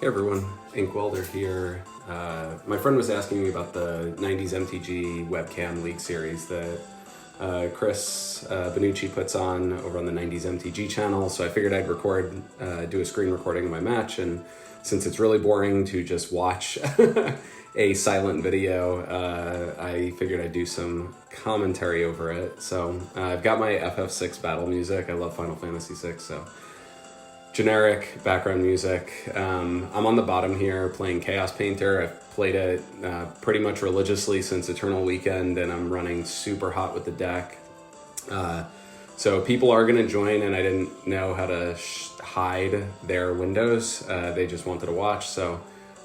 Hey everyone, Ink Welder here. My friend was asking me about the 90s MTG Webcam League series that Chris Benucci puts on over on the 90s MTG channel, so I figured I'd record, do a screen recording of my match, and since it's really boring to just watch a silent video, I figured I'd do some commentary over it. So I've got my FF6 battle music. I love Final Fantasy VI, so generic background music. I'm on the bottom here playing Chaos Painter. I've played it pretty much religiously since Eternal Weekend, and I'm running super hot with the deck. So people are going to join, and I didn't know how to hide their windows. They just wanted to watch, so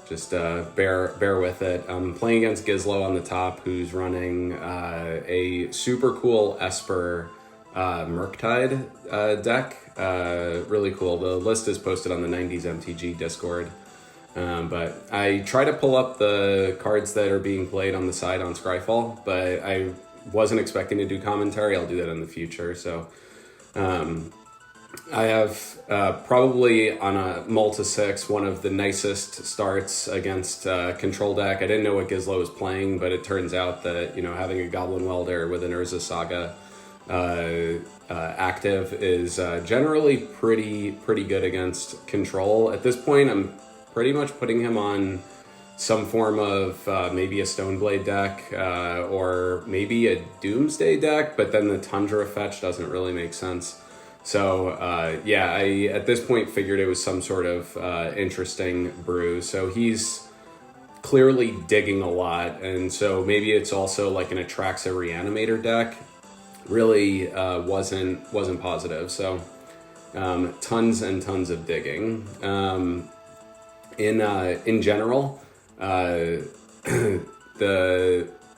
just bear with it. I'm playing against Gizlow on the top, who's running a super cool Esper Murktide deck. Really cool. The list is posted on the 90s MTG Discord. But I try to pull up the cards that are being played on the side on Scryfall, but I wasn't expecting to do commentary. I'll do that in the future. So I have probably on a Malta 6 one of the nicest starts against control deck. I didn't know what Gizlow was playing, but it turns out that, you know, having a Goblin Welder with an Urza Saga active is generally pretty good against control. At this point, I'm pretty much putting him on some form of maybe a Stoneblade deck or maybe a Doomsday deck, but then the Tundra fetch doesn't really make sense. So yeah, I at this point figured it was some sort of interesting brew. So he's clearly digging a lot, and so maybe it's also like an Atraxa Reanimator deck. Really wasn't positive. So tons and tons of digging. In general, the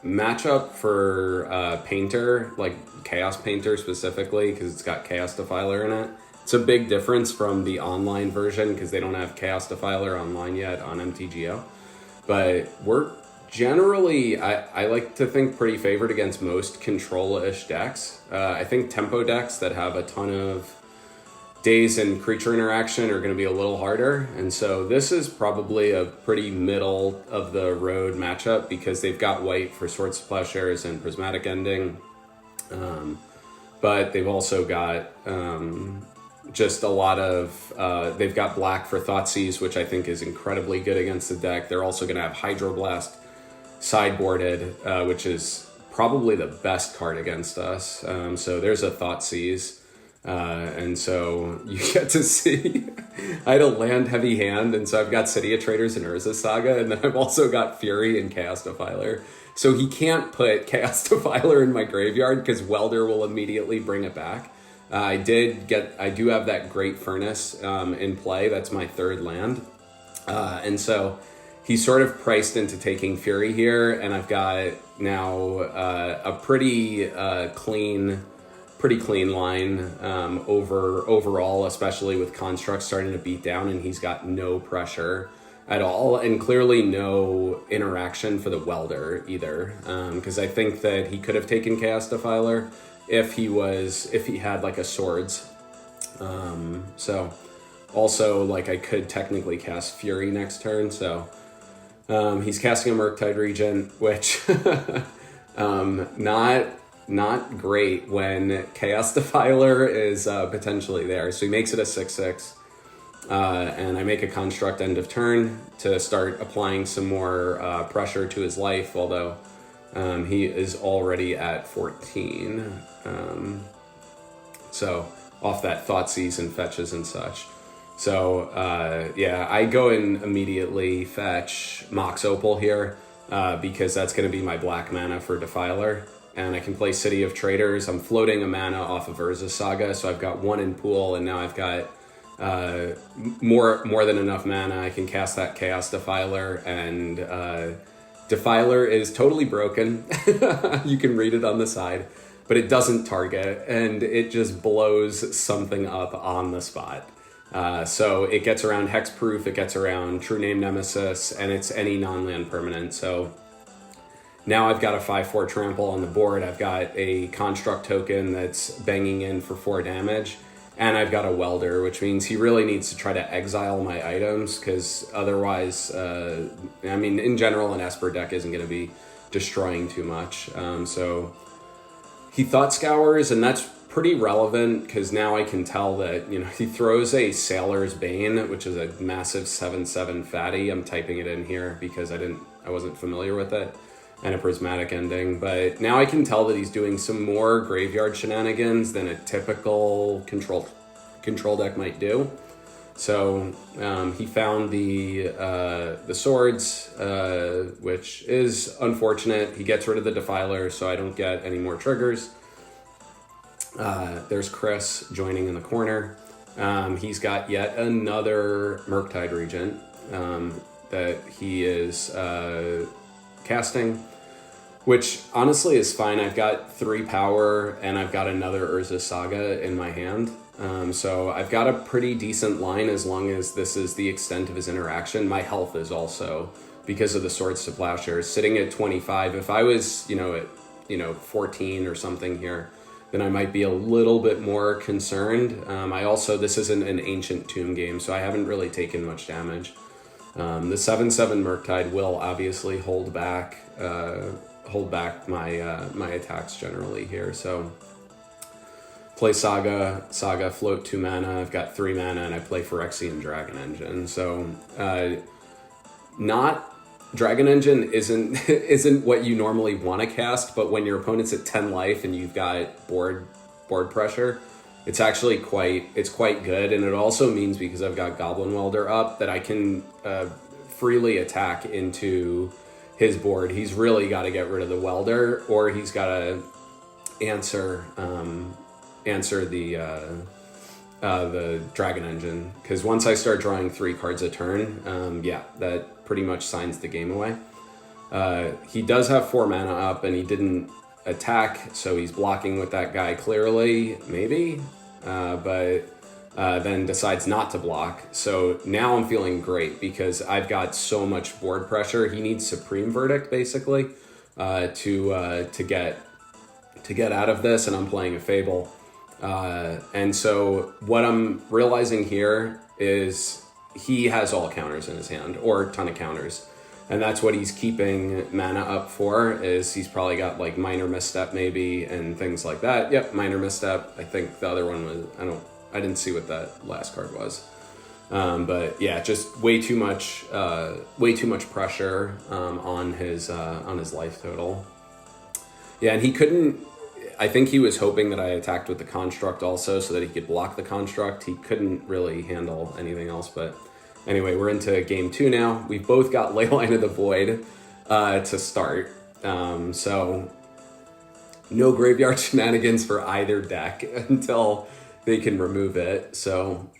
matchup for Painter, like Chaos Painter specifically, because it's got Chaos Defiler in it, it's a big difference from the online version because they don't have Chaos Defiler online yet on MTGO. But we're generally, I like to think, pretty favored against most control-ish decks. I think tempo decks that have a ton of days and creature interaction are going to be a little harder. And so this is probably a pretty middle of the road matchup because they've got white for Sword Plowshares and Prismatic Ending. But they've also got just a lot of, they've got black for Thoughtseize, which I think is incredibly good against the deck. They're also going to have Hydroblast sideboarded, which is probably the best card against us. So there's a Thoughtseize. And so you get to see, I had a land heavy hand, and so I've got City of Traders and Urza Saga, and then I've also got Fury and Chaos Defiler. So he can't put Chaos Defiler in my graveyard because Welder will immediately bring it back. I do have that Great Furnace in play. That's my third land. And so he's sort of priced into taking Fury here, and I've got now a pretty clean line overall, especially with Construct starting to beat down, and he's got no pressure at all, and clearly no interaction for the Welder either, because I think that he could have taken Chaos Defiler if he had like a Swords. So also, like, I could technically cast Fury next turn, so he's casting a Murktide Regent, which not great when Chaos Defiler is potentially there. So he makes it a 6/6, and I make a Construct end of turn to start applying some more pressure to his life, although he is already at 14. So off that Thoughtseize and fetches and such. So yeah, I go and immediately fetch Mox Opal here because that's going to be my black mana for Defiler. And I can play City of Traders. I'm floating a mana off of Urza Saga, so I've got one in pool, and now I've got more than enough mana. I can cast that Chaos Defiler, and Defiler is totally broken. You can read it on the side, but it doesn't target, and it just blows something up on the spot. So it gets around Hexproof, it gets around True Name Nemesis, and it's any non-land permanent. So now I've got a 5/4 trample on the board. I've got a Construct token that's banging in for 4 damage. and I've got a welder, which means he really needs to try to exile my items, because otherwise, I mean, in general, an Esper deck isn't going to be destroying too much. So he Thought Scours, and that's pretty relevant because now I can tell that, you know, he throws a Sailor's Bane, which is a massive 7/7 fatty. I'm typing it in here because I wasn't familiar with it, and a Prismatic Ending. But now I can tell that he's doing some more graveyard shenanigans than a typical control deck might do. So he found the swords, which is unfortunate. He gets rid of the Defiler, so I don't get any more triggers. There's Chris joining in the corner. He's got yet another Murktide Regent that he is casting, which honestly is fine. I've got 3 power and I've got another Urza Saga in my hand. So I've got a pretty decent line as long as this is the extent of his interaction. My health is also, because of the Swords to Plowshares, sitting at 25. If I was, at 14 or something here, then I might be a little bit more concerned. This isn't an Ancient Tomb game, so I haven't really taken much damage. The 7/7 Murktide will obviously hold back my attacks generally here. So play Saga, float 2 mana. I've got 3 mana, and I play Phyrexian Dragon Engine. So Dragon Engine isn't what you normally want to cast, but when your opponent's at 10 life and you've got board pressure, it's actually quite good. And it also means, because I've got Goblin Welder up, that I can freely attack into his board. He's really got to get rid of the Welder, or he's got to answer the Dragon Engine, because once I start drawing 3 cards a turn, that pretty much signs the game away. He does have 4 mana up, and he didn't attack, so he's blocking with that guy clearly, maybe, but then decides not to block. So now I'm feeling great because I've got so much board pressure. He needs Supreme Verdict basically to get out of this, and I'm playing a Fable. And so what I'm realizing here is he has all counters in his hand, or a ton of counters. And that's what he's keeping mana up for, is he's probably got like Minor Misstep maybe and things like that. Yep, Minor Misstep. I think the other one was, I didn't see what that last card was. But yeah, just way too much pressure on his life total. Yeah, and he couldn't, I think he was hoping that I attacked with the Construct also so that he could block the Construct. He couldn't really handle anything else. But anyway, we're into game 2 now. We've both got Leyline of the Void to start. So no graveyard shenanigans for either deck until they can remove it. So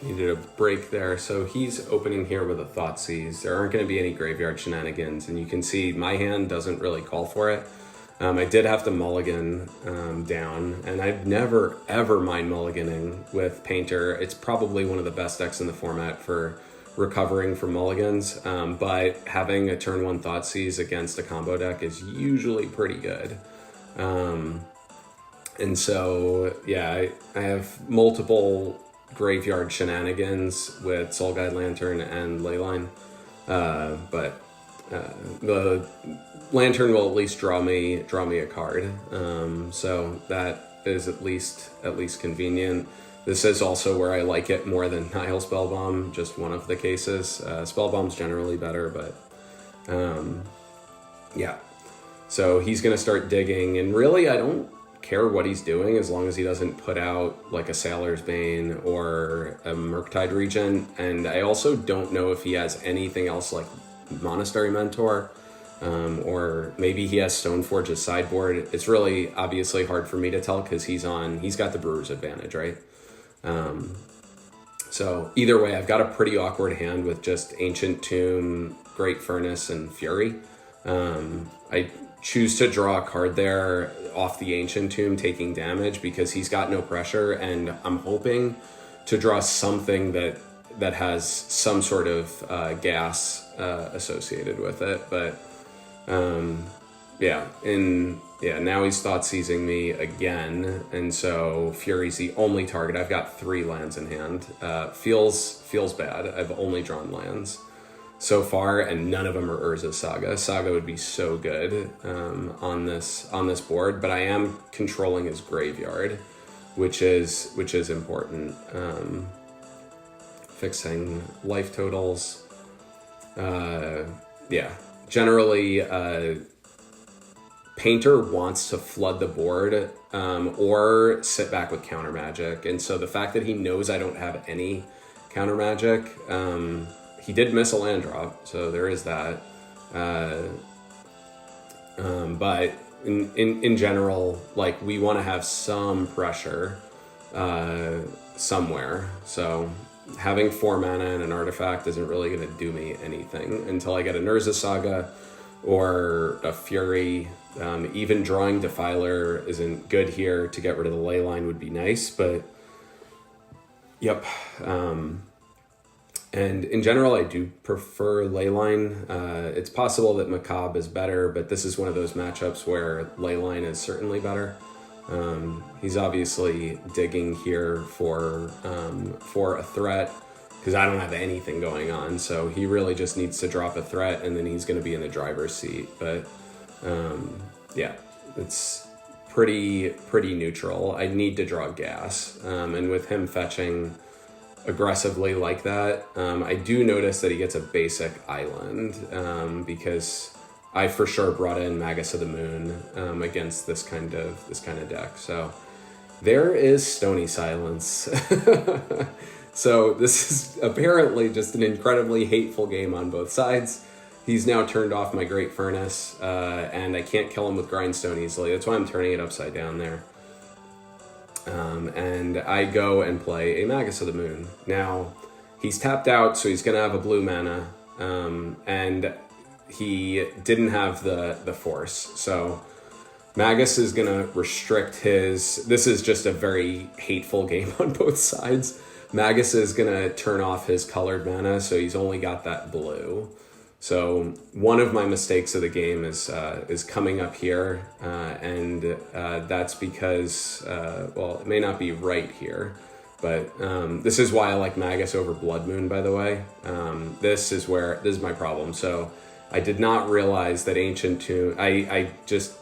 needed a break there. So he's opening here with a Thoughtseize. There aren't going to be any graveyard shenanigans, and you can see my hand doesn't really call for it. I did have to mulligan down, and I've never ever mind mulliganing with Painter. It's probably one of the best decks in the format for recovering from mulligans, but having a turn 1 Thoughtseize against a combo deck is usually pretty good. And so yeah, I have multiple graveyard shenanigans with Soul Guide Lantern and Leyline, but the Lantern will at least draw me a card, so that is at least convenient. This is also where I like it more than Nihil Spellbomb, just one of the cases. Spellbomb's generally better, but yeah. So he's gonna start digging, and really I don't care what he's doing as long as he doesn't put out like a Sailor's Bane or a Murktide Regent. And I also don't know if he has anything else like Monastery Mentor, or maybe he has Stoneforge's sideboard. It's really obviously hard for me to tell because he's got the Brewer's Advantage, right? So either way, I've got a pretty awkward hand with just Ancient Tomb, Great Furnace, and Fury. I choose to draw a card there off the Ancient Tomb, taking damage because he's got no pressure, and I'm hoping to draw something that has some sort of gas associated with it. But yeah, in Yeah, now he's thought seizing me again, and so Fury's the only target. I've got 3 lands in hand. Feels bad. I've only drawn lands so far, and none of them are Urza's Saga. Saga would be so good on this board, but I am controlling his graveyard, which is important. Fixing life totals. Yeah, generally. Painter wants to flood the board or sit back with counter magic, and so the fact that he knows I don't have any counter magic, he did miss a land drop, so there is that. But in general, like, we want to have some pressure somewhere. So having 4 mana and an artifact isn't really going to do me anything until I get a Urza's Saga or a Fury. Even drawing Defiler isn't good here. To get rid of the Leyline would be nice, but yep. And in general, I do prefer Leyline. It's possible that Macabre is better, but this is one of those matchups where Leyline is certainly better. He's obviously digging here for a threat, because I don't have anything going on, so he really just needs to drop a threat, and then he's going to be in the driver's seat. But yeah, it's pretty neutral. I need to draw gas, and with him fetching aggressively like that, I do notice that he gets a basic island, because I for sure brought in Magus of the Moon against this kind of deck. So there is Stony Silence. So this is apparently just an incredibly hateful game on both sides. He's now turned off my Great Furnace, and I can't kill him with Grindstone easily. That's why I'm turning it upside down there. And I go and play a Magus of the Moon. Now, he's tapped out, so he's going to have a blue mana, and he didn't have the Force. So Magus is going to restrict his... This is just a very hateful game on both sides. Magus is going to turn off his colored mana, so he's only got that blue. So one of my mistakes of the game is coming up here, and that's because, well, it may not be right here, but this is why I like Magus over Blood Moon, by the way. This is my problem. So I did not realize that Ancient Tomb... I just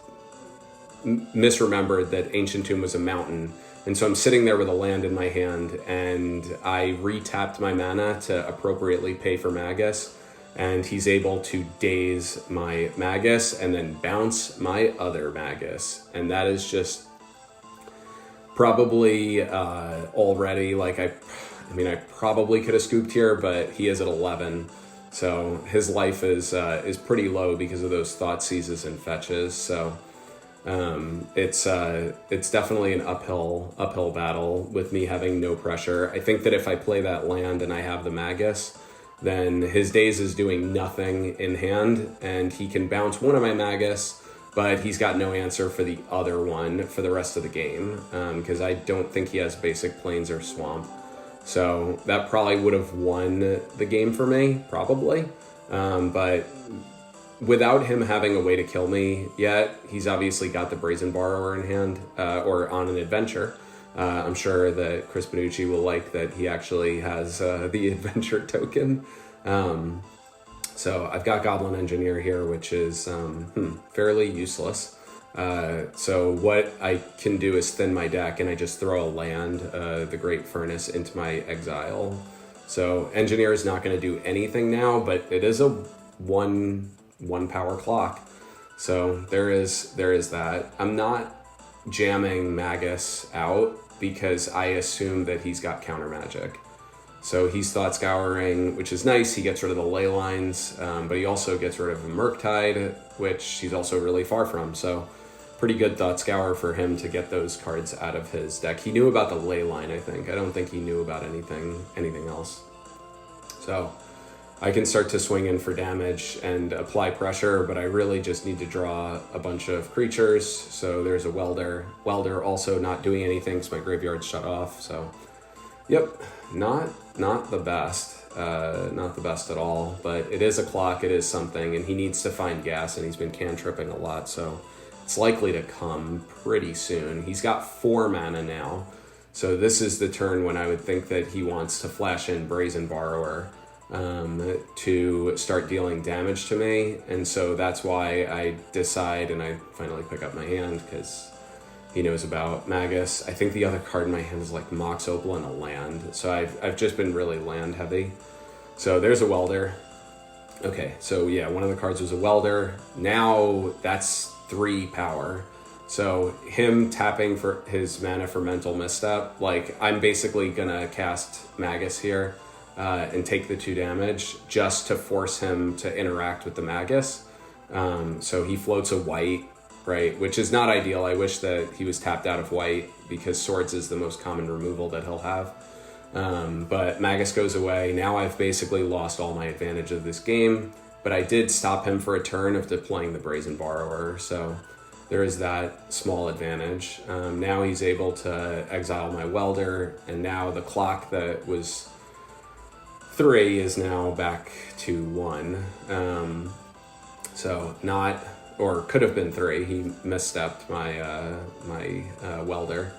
misremembered that Ancient Tomb was a mountain. And so I'm sitting there with a land in my hand, and I re-tapped my mana to appropriately pay for Magus, and he's able to daze my Magus and then bounce my other Magus. And that is just probably already, like, I mean, I probably could have scooped here, but he is at 11. So his life is pretty low because of those thought seizes and fetches. So it's definitely an uphill battle with me having no pressure. I think that if I play that land and I have the Magus, then his daze is doing nothing in hand, and he can bounce one of my Magus, but he's got no answer for the other one for the rest of the game, because I don't think he has basic Plains or Swamp. So that probably would have won the game for me, probably. But without him having a way to kill me yet, he's obviously got the Brazen Borrower in hand, or on an adventure. I'm sure that Chris Benucci will like that he actually has the adventure token. So I've got Goblin Engineer here, which is fairly useless. So what I can do is thin my deck, and I just throw a land, the Great Furnace, into my exile. So Engineer is not going to do anything now, but it is a one power clock. So there is that. I'm not jamming Magus out because I assume that he's got counter magic. So he's Thought Scouring, which is nice. He gets rid of the ley lines, but he also gets rid of a Murktide, which he's also really far from. So pretty good Thought Scour for him to get those cards out of his deck. He knew about the ley line, I think. I don't think he knew about anything else. So I can start to swing in for damage and apply pressure, but I really just need to draw a bunch of creatures. So there's a Welder. Welder also not doing anything because my graveyard's shut off. So, yep, not the best. Not the best at all, but it is a clock, it is something, and he needs to find gas, and he's been cantripping a lot, so it it's likely to come pretty soon. He's got 4 mana now. So this is the turn when I would think that he wants to flash in Brazen Borrower to start dealing damage to me. And so that's why I decide, and I finally pick up my hand because he knows about Magus. I think the other card in my hand is like Mox Opal and a land. So I've just been really land heavy. So there's a Welder. Okay, so yeah, one of the cards was a Welder. Now that's 3 power. So him tapping for his mana for Mental Misstep, like I'm basically gonna cast Magus here and take the 2 damage just to force him to interact with the Magus. So he floats a white, right, which is not ideal. I wish that he was tapped out of white because Swords is the most common removal that he'll have. But Magus goes away. Now I've basically lost all my advantage of this game, but I did stop him for a turn of deploying the Brazen Borrower, so there is that small advantage. Now he's able to exile my Welder, and now the clock that was 3 is now back to 1. So not, or could have been 3. He misstepped my Welder.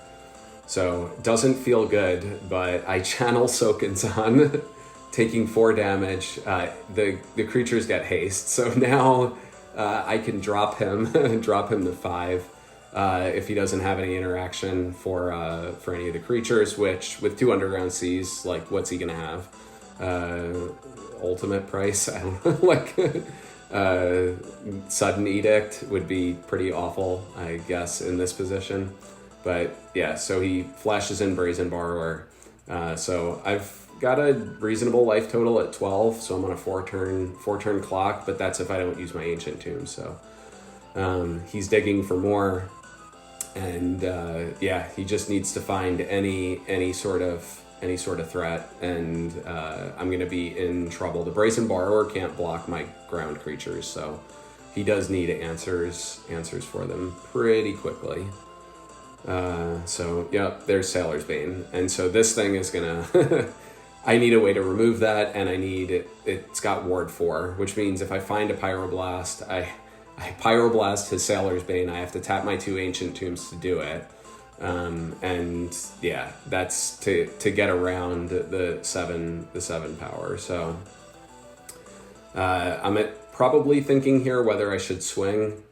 So doesn't feel good, but I channel Sokensan, taking 4 damage. The creatures get haste, so now I can drop him to 5 if he doesn't have any interaction for any of the creatures. Which with 2 Underground Seas, like what's he gonna have? Ultimate price? I don't know. Like Sudden Edict would be pretty awful, I guess, in this position. But yeah, so he flashes in Brazen Borrower. So I've got a reasonable life total at 12, so I'm on a 4 turn clock, but that's if I don't use my Ancient Tomb. So he's digging for more, and yeah, he just needs to find any sort of threat, and I'm gonna be in trouble. The Brazen Borrower can't block my ground creatures, so he does need answers for them pretty quickly. So yeah, there's Sailor's Bane, and so this thing is gonna I need a way to remove that, and I need it's got Ward 4, which means if I find a Pyroblast, I Pyroblast his Sailor's Bane. I have to tap my 2 Ancient Tombs to do it, and yeah, that's to get around the 7 power. So I'm probably thinking here whether I should swing.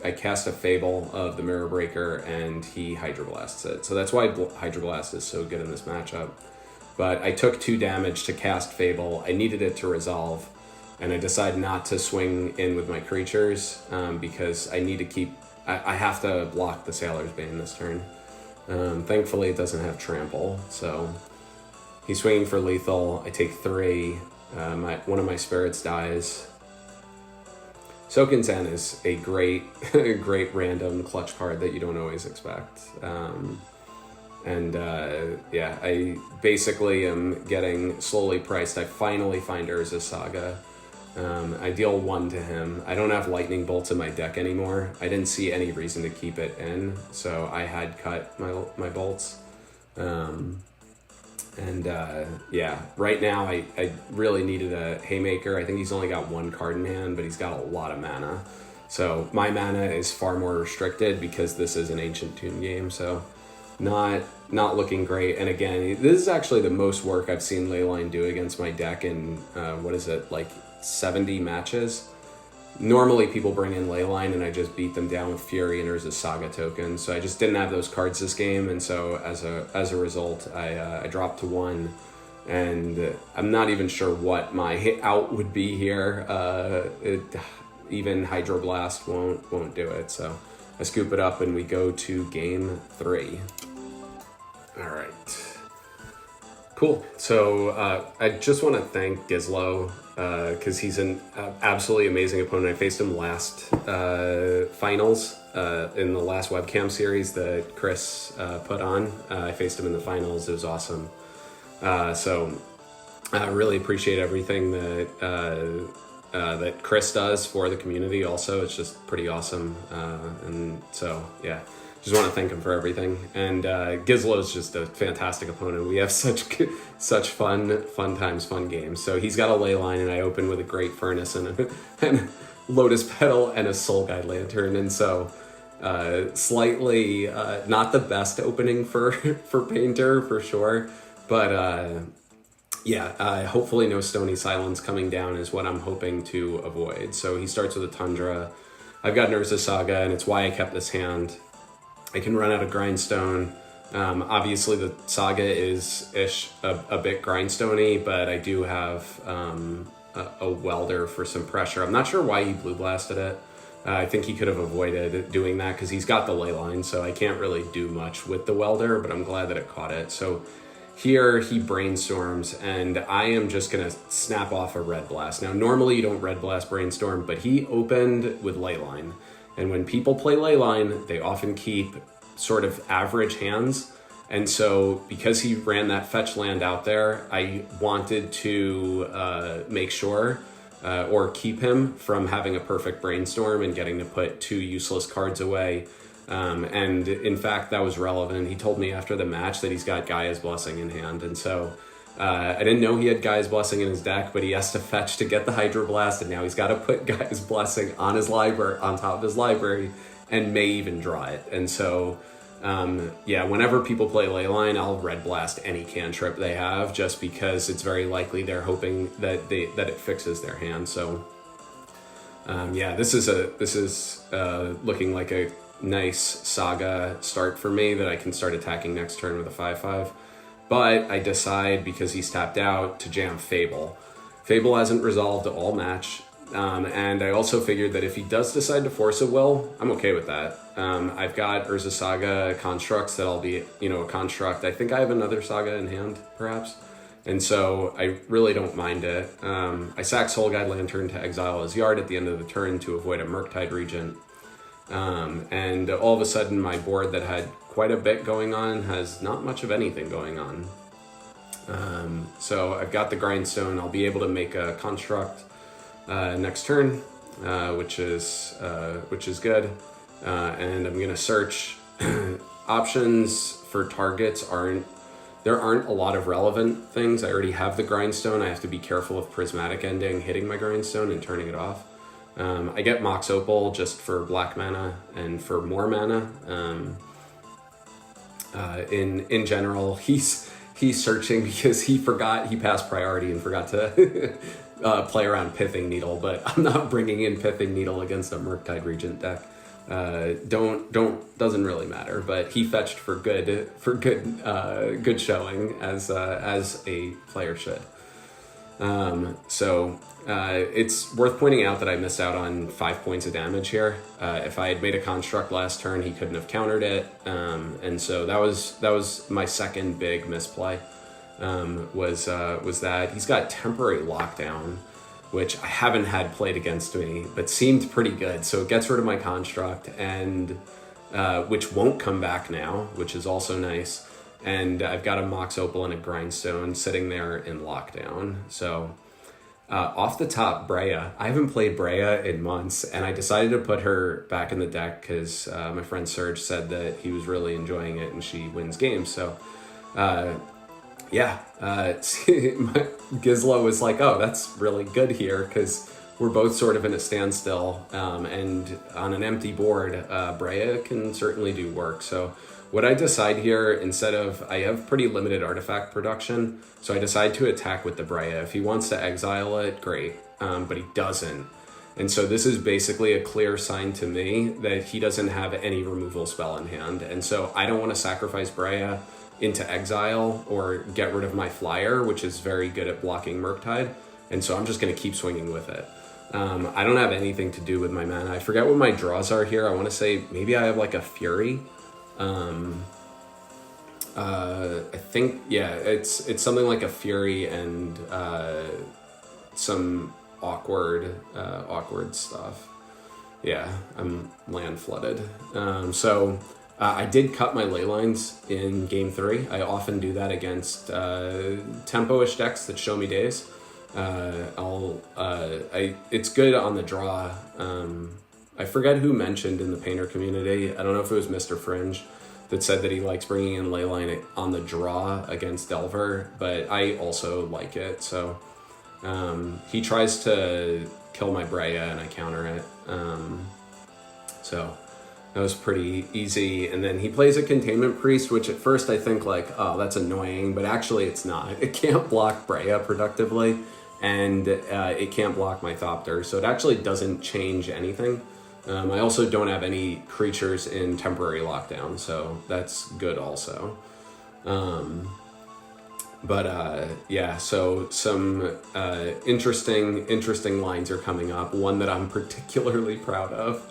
I cast a Fable of the Mirror Breaker, and he Hydroblasts it. So that's why Hydroblast is so good in this matchup. But I took 2 damage to cast Fable. I needed it to resolve, and I decided not to swing in with my creatures because I need to keep... I have to block the Sailor's Bane this turn. Thankfully, it doesn't have Trample, so he's swinging for lethal. I take 3. One of my spirits dies. Sokensan is a great random clutch card that you don't always expect. Yeah, I basically am getting slowly priced. I finally find Urza's Saga. I deal 1 to him. I don't have Lightning Bolts in my deck anymore. I didn't see any reason to keep it in, so I had cut my bolts. Yeah, right now I really needed a Haymaker. I think he's only got 1 card in hand, but he's got a lot of mana. So my mana is far more restricted because this is an Ancient Tomb game, so not looking great. And again, this is actually the most work I've seen Leyline do against my deck in, what is it, like 70 matches? Normally people bring in Leyline and I just beat them down with Fury and Urza's Saga tokens. So I just didn't have those cards this game, and so as a result, I dropped to 1, and I'm not even sure what my hit out would be here. Even Hydroblast won't do it. So I scoop it up and we go to game 3. All right. Cool. So I just want to thank Gizlow because he's an absolutely amazing opponent. I faced him last finals in the last webcam series that Chris put on. I faced him in the finals. It was awesome. So I really appreciate everything that Chris does for the community. Also, it's just pretty awesome. And so, yeah. Just want to thank him for everything. And Gizlow is just a fantastic opponent. We have such fun times, fun games. So he's got a Leyline, and I open with a Great Furnace and Lotus Petal and a Soul Guide Lantern, and so slightly not the best opening for Painter for sure, but yeah, hopefully no Stony Silence coming down is what I'm hoping to avoid. So he starts with a Tundra. I've got an Urza Saga, and it's why I kept this hand. I can run out of Grindstone. Obviously the Saga is a bit Grindstone-y, but I do have a Welder for some pressure. I'm not sure why he Blue Blasted it. I think he could have avoided doing that because he's got the Leyline, so I can't really do much with the Welder, but I'm glad that it caught it. So here he Brainstorms, and I am just going to snap off a Red Blast. Now, normally you don't Red Blast Brainstorm, but he opened with Leyline. And when people play Leyline, they often keep sort of average hands. And so because he ran that fetch land out there, I wanted to make sure or keep him from having a perfect Brainstorm and getting to put 2 useless cards away. And in fact, that was relevant. He told me after the match that he's got Gaia's Blessing in hand. And so I didn't know he had Gaia's Blessing in his deck, but he has to fetch to get the Hydro Blast. And now he's got to put Gaia's Blessing on his library, on top of his library, and may even draw it. And so, yeah, whenever people play Leyline, I'll Red Blast any cantrip they have, just because it's very likely they're hoping that it fixes their hand. So, yeah, this is looking like a nice Saga start for me that I can start attacking next turn with a 5/5. But I decide, because he's tapped out, to jam Fable. Fable hasn't resolved all match, and I also figured that if he does decide to force a will, I'm okay with that. I've got Urza Saga constructs that'll be, a construct. I think I have another Saga in hand, perhaps. And so I really don't mind it. I sack Soul Guide Lantern to exile his yard at the end of the turn to avoid a Murktide Regent. And all of a sudden my board that had quite a bit going on has not much of anything going on. So I've got the Grindstone. I'll be able to make a construct next turn, which is good. And I'm gonna search. Options for targets there aren't a lot of relevant things. I already have the Grindstone. I have to be careful of Prismatic Ending hitting my Grindstone and turning it off. I get Mox Opal just for black mana and for more mana. In general, he's searching because he passed priority and forgot to play around Pithing Needle, but I'm not bringing in Pithing Needle against a Murktide Regent deck. Doesn't really matter, but he fetched for good showing as a player should. So it's worth pointing out that I missed out on 5 points of damage here. If I had made a construct last turn, he couldn't have countered it, and so that was my second big misplay. Was that he's got Temporary Lockdown, which I haven't had played against me, but seemed pretty good. So it gets rid of my construct, and which won't come back now, which is also nice. And I've got a Mox Opal and a Grindstone sitting there in lockdown. So off the top, Breya. I haven't played Breya in months, and I decided to put her back in the deck because my friend Serge said that he was really enjoying it and she wins games. So yeah, Gizlow was like, oh, that's really good here because we're both sort of in a standstill, and on an empty board, Breya can certainly do work. So what I decide here, I have pretty limited artifact production, so I decide to attack with the Breya. If he wants to exile it, great, but he doesn't. And so this is basically a clear sign to me that he doesn't have any removal spell in hand. And so I don't want to sacrifice Breya into exile or get rid of my flyer, which is very good at blocking Murktide. And so I'm just going to keep swinging with it. I don't have anything to do with my mana. I forget what my draws are here. I want to say maybe I have like a Fury. I think, yeah, it's something like a Fury and some awkward stuff. Yeah, I'm land flooded. So I did cut my ley lines in game 3. I often do that against tempo-ish decks that show me days. It's good on the draw. I forget who mentioned in the painter community, I don't know if it was Mr. Fringe, that said that he likes bringing in Leyline on the draw against Delver, but I also like it. So He tries to kill my Breya and I counter it. So that was pretty easy. And then he plays a Containment Priest, which at first I think like, oh, that's annoying, but actually it's not. It can't block Breya productively, and it can't block my Thopter, so it actually doesn't change anything. I also don't have any creatures in temporary lockdown, so that's good also. Yeah, so some interesting lines are coming up. One that I'm particularly proud of.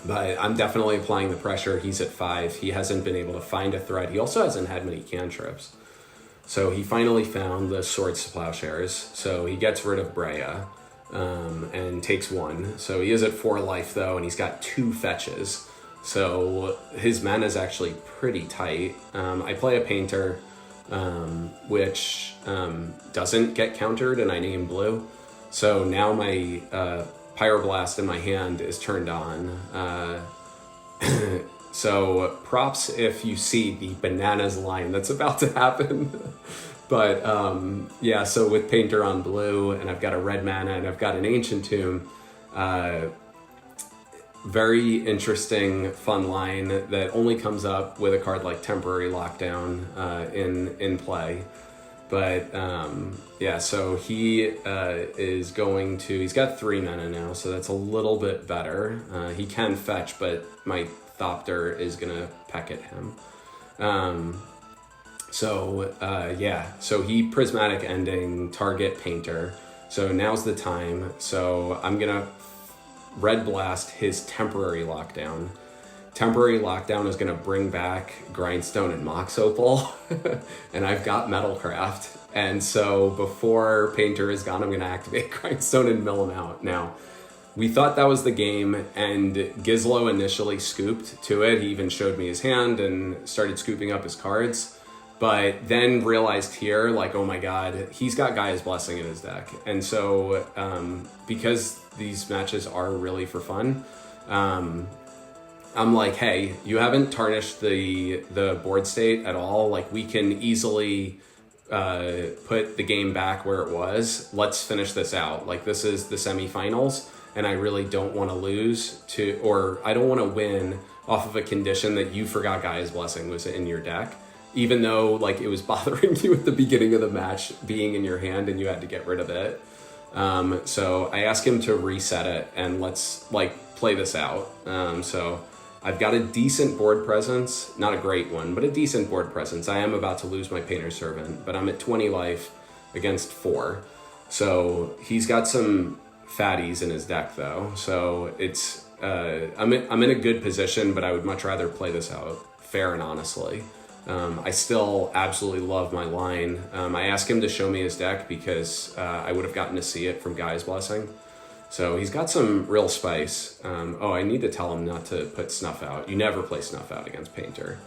But I'm definitely applying the pressure. He's at 5. He hasn't been able to find a threat. He also hasn't had many cantrips. So he finally found the Swords to Plowshares. So he gets rid of Breya and takes 1. So he is at 4 life though, and he's got 2 fetches. So his mana is actually pretty tight. I play a Painter, which doesn't get countered, and I name blue. So now my Pyroblast in my hand is turned on. So props if you see the bananas line that's about to happen. But yeah, so with Painter on blue, and I've got a red mana, and I've got an Ancient Tomb, very interesting, fun line that only comes up with a card like Temporary Lockdown in play. But yeah, so he is going to, he's got 3 mana now, so that's a little bit better. He can fetch, but my Thopter is gonna peck at him. Yeah, so he Prismatic Ending, target Painter. So now's the time. So I'm gonna Red Blast his Temporary Lockdown. Temporary Lockdown is going to bring back Grindstone and Mox Opal, and I've got Metalcraft. And so before Painter is gone, I'm going to activate Grindstone and mill him out. Now, we thought that was the game, and Gizlow initially scooped to it. He even showed me his hand and started scooping up his cards, but then realized here, like, oh my god, he's got Gaia's Blessing in his deck. And so because these matches are really for fun, I'm like, hey, you haven't tarnished the board state at all. Like, we can easily put the game back where it was. Let's finish this out. Like, this is the semifinals, and I really don't want to lose to, or I don't want to win off of a condition that you forgot Gaia's Blessing was in your deck, even though like it was bothering you at the beginning of the match being in your hand and you had to get rid of it. So I asked him to reset it and let's like play this out. So I've got a decent board presence, not a great one, but a decent board presence. I am about to lose my Painter Servant, but I'm at 20 life against 4. So he's got some fatties in his deck though. So it's, I'm in a good position, but I would much rather play this out fair and honestly. I still absolutely love my line. I asked him to show me his deck because I would have gotten to see it from Gaia's Blessing. So he's got some real spice. Oh, I need to tell him not to put Snuff Out. You never play Snuff Out against Painter.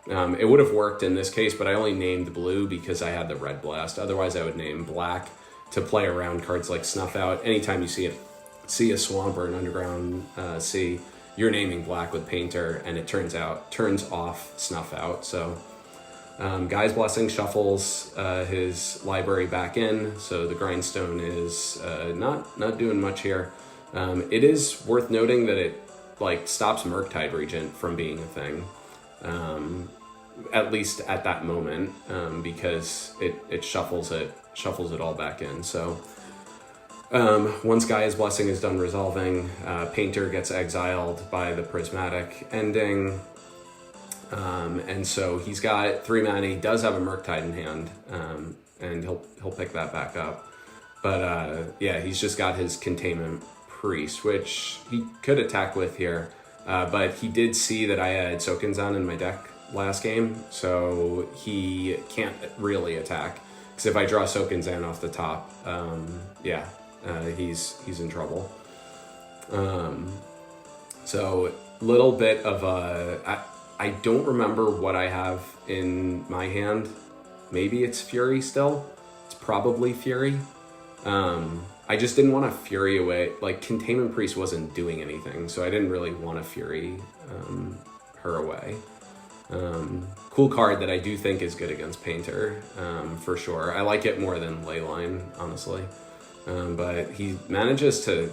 It would have worked in this case, but I only named blue because I had the Red Blast. Otherwise, I would name black to play around cards like Snuff Out. Anytime you see a Swamp or an Underground Sea, you're naming black with Painter, and it turns off Snuff Out. So Gaia's Blessing shuffles his library back in, so the Grindstone is not doing much here. It is worth noting that it like stops Murktide Regent from being a thing, at least at that moment, because it shuffles it all back in. So once Gaia's Blessing is done resolving, Painter gets exiled by the Prismatic Ending. And so he's got 3 mana. He does have a Murktide in hand, and he'll pick that back up. But yeah, he's just got his Containment Priest, which he could attack with here. But he did see that I had Sokenzan in my deck last game, so he can't really attack. Because if I draw Sokenzan off the top, yeah, he's in trouble. So little bit of a... I don't remember what I have in my hand. Maybe it's Fury still. It's probably Fury. I just didn't want to Fury away. Like, Containment Priest wasn't doing anything, so I didn't really want to Fury her away. cool card that I do think is good against Painter, for sure. I like it more than Leyline, honestly. But he manages to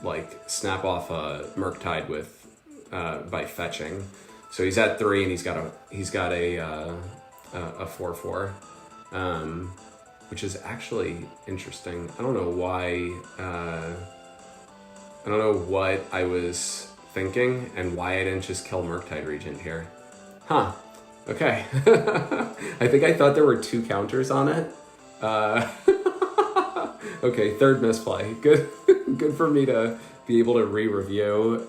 like snap off a Murktide with by fetching. So he's at 3 and he's got a 4/4, which is actually interesting. I don't know why. I don't know what I was thinking and why I didn't just kill Murktide Regent here. Huh. Okay. I think I thought there were 2 counters on it. Okay, 3rd misplay. Good. Good for me to be able to re-review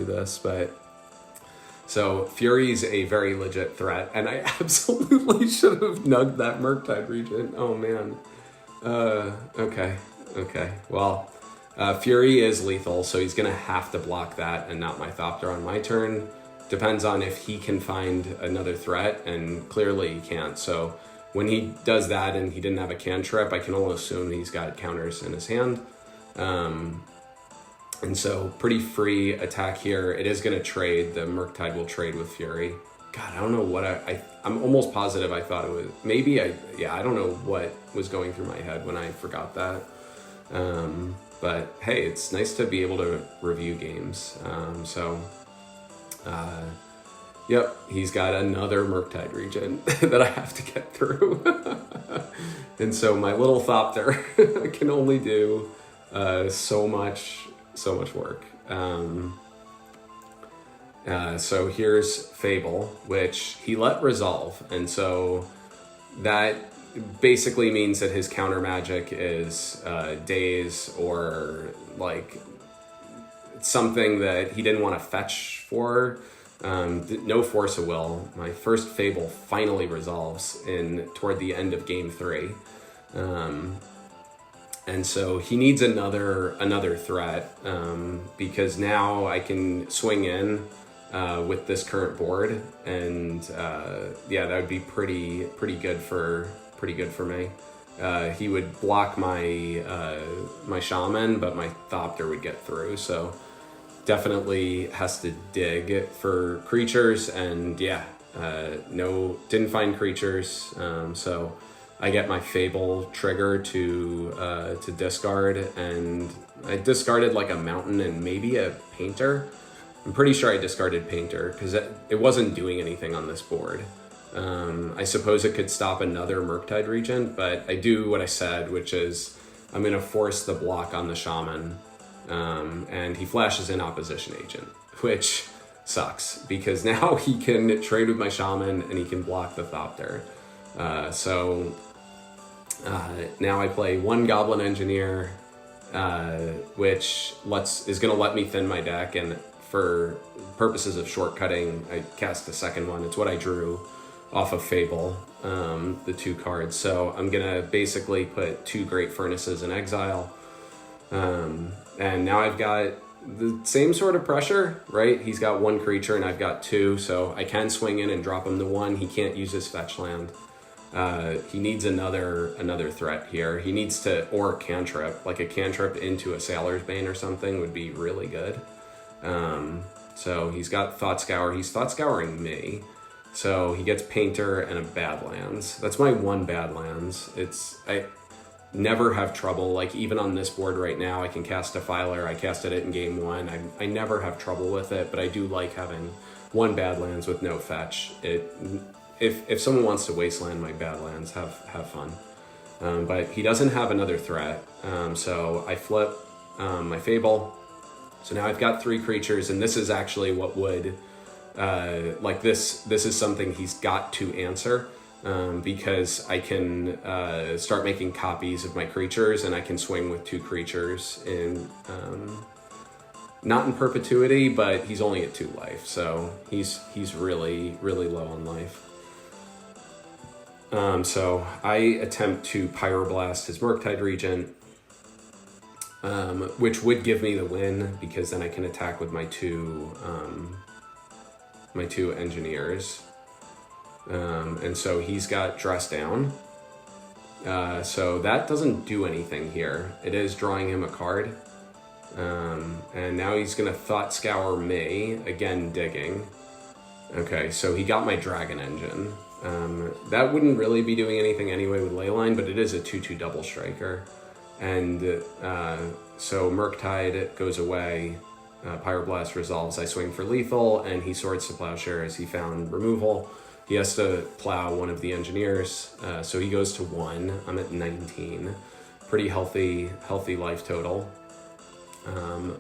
this, but so Fury's a very legit threat, and I absolutely should have nugged that Murktide Regent. Oh man. Okay. Well, Fury is lethal, so he's gonna have to block that and not my Thopter on my turn. Depends on if he can find another threat, and clearly he can't. So when he does that and he didn't have a cantrip, I can only assume he's got counters in his hand. And so pretty free attack here. It is going to trade. The Murktide will trade with Fury. God, I don't know what I'm almost positive I thought it was. Maybe I don't know what was going through my head when I forgot that. But hey, it's nice to be able to review games. Yep, he's got another Murktide Regent that I have to get through. And so my little Thopter can only do so much work. So here's Fable, which he let resolve, and so that basically means that his counter magic is Daze or like something that he didn't want to fetch for. No Force of Will. My first Fable finally resolves toward the end of game 3. And so he needs another threat, because now I can swing in with this current board, and that would be pretty good for me. He would block my Shaman, but my Thopter would get through. So definitely has to dig for creatures, and didn't find creatures. So I get my Fable trigger to discard, and I discarded like a Mountain and maybe a Painter. I'm pretty sure I discarded Painter because it wasn't doing anything on this board. I suppose it could stop another Murktide Regent, but I do what I said, which is I'm going to force the block on the Shaman, and he flashes in Opposition Agent, which sucks because now he can trade with my Shaman and he can block the Thopter. Now I play 1 Goblin Engineer, which is going to let me thin my deck, and for purposes of shortcutting, I cast the second one. It's what I drew off of Fable, the 2 cards. So I'm going to basically put 2 Great Furnaces in exile, and now I've got the same sort of pressure, right? He's got 1 creature and I've got 2, so I can swing in and drop him to 1. He can't use his fetch land. He needs another threat here. He needs to, or cantrip, like a cantrip into a Sailor's Bane or something would be really good. So he's got Thought Scour. He's Thought Scouring me. So he gets Painter and a Badlands. That's my 1 Badlands. I never have trouble, like even on this board right now, I can cast Defiler. I casted it in game 1. I never have trouble with it, but I do like having 1 Badlands with no fetch. If someone wants to wasteland my Badlands, have fun. But he doesn't have another threat, so I flip my Fable. So now I've got 3 creatures, and this is actually what would, this is something he's got to answer, because I can start making copies of my creatures, and I can swing with 2 creatures in, not in perpetuity, but he's only at 2 life, so he's really, really low on life. So I attempt to Pyroblast his Murktide Regent, which would give me the win because then I can attack with my 2 engineers. And so he's got Dress Down. So that doesn't do anything here. It is drawing him a card. And now he's going to Thought Scour me, again digging. Okay, so he got my Dragon Engine. That wouldn't really be doing anything anyway with Leyline, but it is a 2/2 double striker. And so Murktide goes away, Pyroblast resolves, I swing for lethal, and he swords to Plowshare as he found removal. He has to plow one of the engineers, so he goes to 1. I'm at 19. Pretty healthy life total.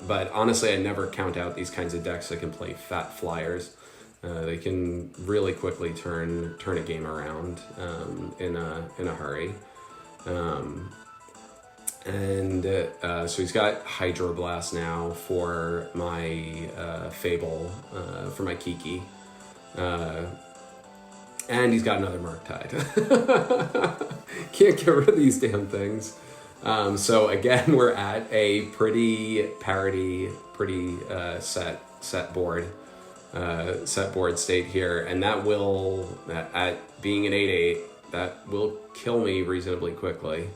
But honestly, I never count out these kinds of decks that can play fat flyers. They can really quickly turn a game around in a hurry. So he's got Hydroblast now for my Fable, for my Kiki. And he's got another Murktide. Can't get rid of these damn things. So again, we're at a pretty parity, pretty set board state here, and that will, at being an 8/8, that will kill me reasonably quickly.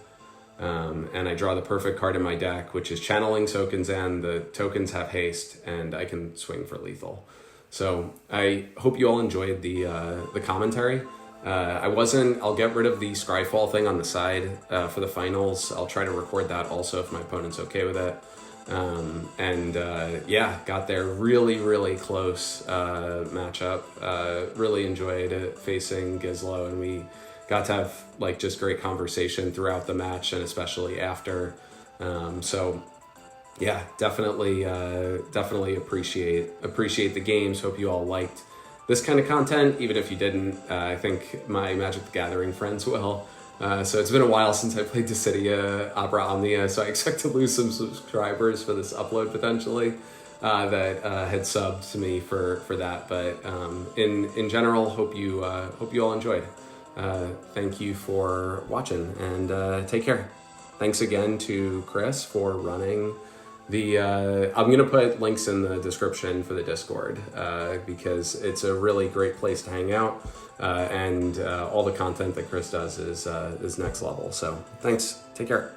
And I draw the perfect card in my deck, which is Channeling Tokens, and the tokens have haste, and I can swing for lethal. So I hope you all enjoyed the commentary. I'll get rid of the Scryfall thing on the side for the finals. I'll try to record that also if my opponent's okay with it. Yeah, got there really close matchup. Really enjoyed facing Gizlow, and we got to have like just great conversation throughout the match and especially after. So yeah, definitely appreciate the games. Hope you all liked this kind of content. Even if you didn't, I think my Magic the Gathering friends will. So it's been a while since I played Dissidia Opera Omnia, so I expect to lose some subscribers for this upload potentially that had subbed to me for that. But in general, hope you all enjoyed. Thank you for watching, and take care. Thanks again to Chris for running the. I'm gonna put links in the description for the Discord because it's a really great place to hang out. And all the content that Chris does is next level. So thanks. Take care.